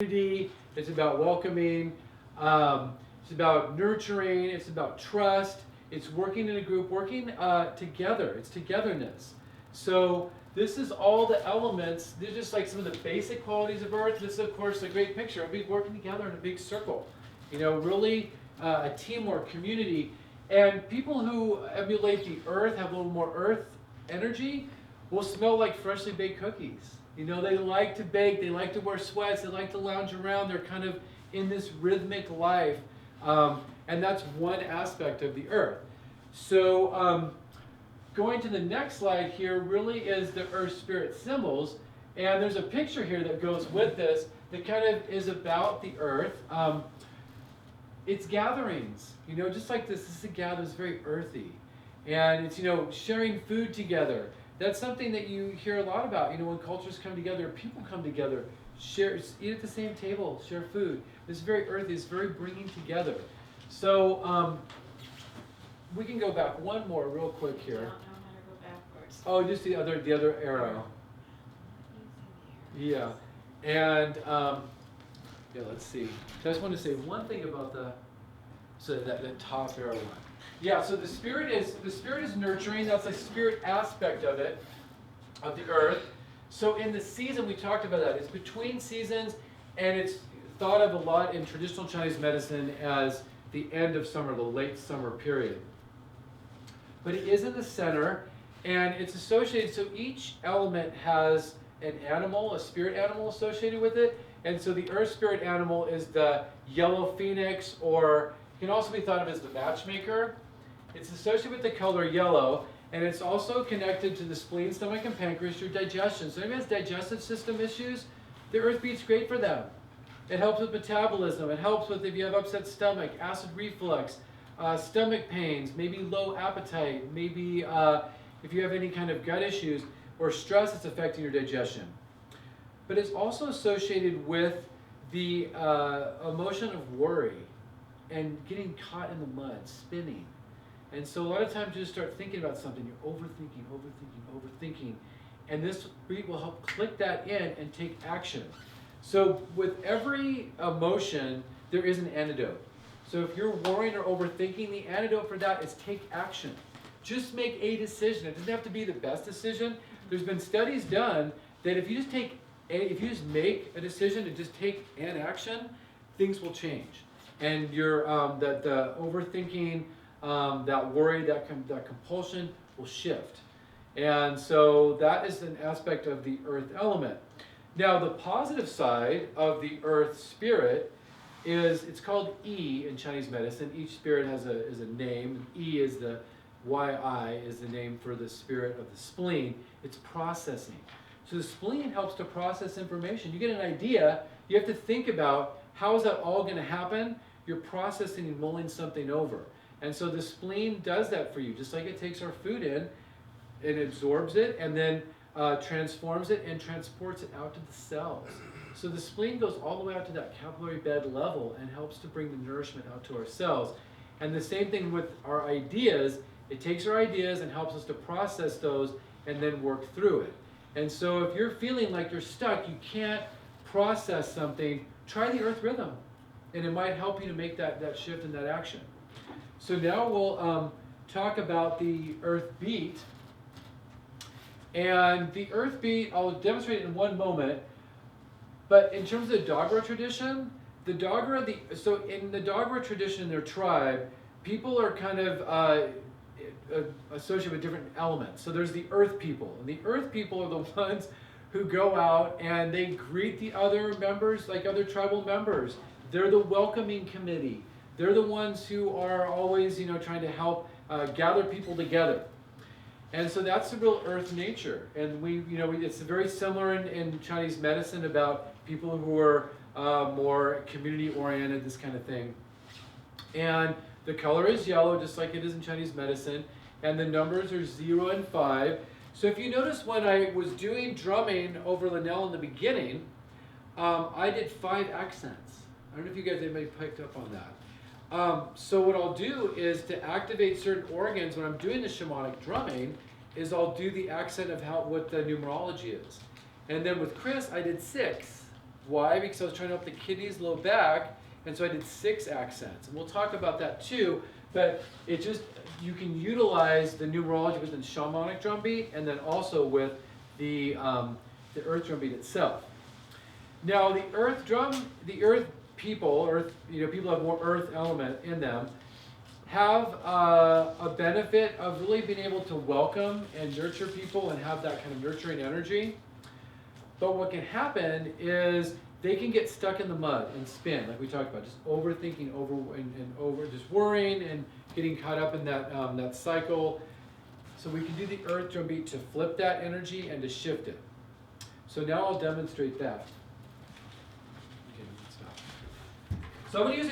community, it's about welcoming, it's about nurturing, it's about trust, it's working in a group, working together, it's togetherness. So this is all the elements. These are just like some of the basic qualities of Earth. This is, of course, a great picture of we working together in a big circle. You know, really a teamwork, community. And people who emulate the Earth, have a little more Earth energy, will smell like freshly baked cookies. You know, they like to bake, they like to wear sweats, they like to lounge around. They're kind of in this rhythmic life. And that's one aspect of the Earth. So going to the next slide here really is the Earth Spirit symbols. And there's a picture here that goes with this that kind of is about the Earth. It's gatherings, you know, just like this is a gathering, it's very earthy. And it's, you know, sharing food together. That's something that you hear a lot about, you know, when cultures come together, people come together, share, eat at the same table, share food. It's very earthy, it's very bringing together. So we can go back one more real quick here. I don't know how to go backwards. Oh, just the other arrow. Yeah, and yeah, let's see. I just want to say one thing about that top arrow one. Yeah, so the spirit is nurturing. That's the spirit aspect of it, of the Earth. So in the season, we talked about that. It's between seasons, and it's thought of a lot in traditional Chinese medicine as the end of summer, the late summer period. But it is in the center, and it's associated. So each element has an animal, a spirit animal associated with it. And so the earth spirit animal is the yellow phoenix, or can also be thought of as the matchmaker. It's associated with the color yellow, and it's also connected to the spleen, stomach, and pancreas through digestion. So anyone has digestive system issues, the earth beat's great for them. It helps with metabolism. It helps with if you have upset stomach, acid reflux, stomach pains, maybe low appetite, maybe if you have any kind of gut issues or stress that's affecting your digestion. But it's also associated with the emotion of worry and getting caught in the mud, spinning. And so a lot of times you just start thinking about something, you're overthinking, and this beat will help click that in and take action. So with every emotion, there is an antidote. So if you're worrying or overthinking, the antidote for that is take action. Just make a decision. It doesn't have to be the best decision. There's been studies done that if you just make a decision and just take an action, things will change. And your the overthinking, that worry, that compulsion will shift. And so that is an aspect of the earth element. Now the positive side of the earth spirit is, it's called Yi in Chinese medicine. Each spirit is a name. Yi is the Yi is the name for the spirit of the spleen. It's processing. So the spleen helps to process information. You get an idea, you have to think about how is that all going to happen? You're processing and mulling something over. And so the spleen does that for you, just like it takes our food in, it absorbs it, and then transforms it and transports it out to the cells. So the spleen goes all the way out to that capillary bed level and helps to bring the nourishment out to our cells. And the same thing with our ideas. It takes our ideas and helps us to process those and then work through it. And so if you're feeling like you're stuck, you can't process something, try the earth rhythm. And it might help you to make that shift and that action. So now we'll talk about the earth beat. And the earth beat, I'll demonstrate it in one moment. But in terms of the Dogra tradition, so in the Dogra tradition in their tribe, people are kind of associated with different elements. So there's the earth people. And the earth people are the ones who go out and they greet the other members, like other tribal members. They're the welcoming committee. They're the ones who are always, you know, trying to help gather people together. And so that's the real earth nature. And it's very similar in Chinese medicine about people who are more community oriented, this kind of thing. And the color is yellow, just like it is in Chinese medicine. And the numbers are 0 and 5. So if you notice when I was doing drumming over Linnell in the beginning, I did 5 accents. I don't know if you guys anybody picked up on that. So what I'll do is to activate certain organs when I'm doing the shamanic drumming is I'll do the accent of what the numerology is. And then with Chris, I did 6. Why? Because I was trying to help the kidneys, low back, and so I did 6 accents. And we'll talk about that too, but it just, you can utilize the numerology within shamanic drum beat and then also with the earth drum beat itself. Now the earth people, people have more earth element in them, have a benefit of really being able to welcome and nurture people and have that kind of nurturing energy. But what can happen is they can get stuck in the mud and spin, like we talked about, just overthinking, just worrying and getting caught up in that cycle. So we can do the earth drum beat to flip that energy and to shift it. So now I'll demonstrate that. Okay, stop. So I'm going to use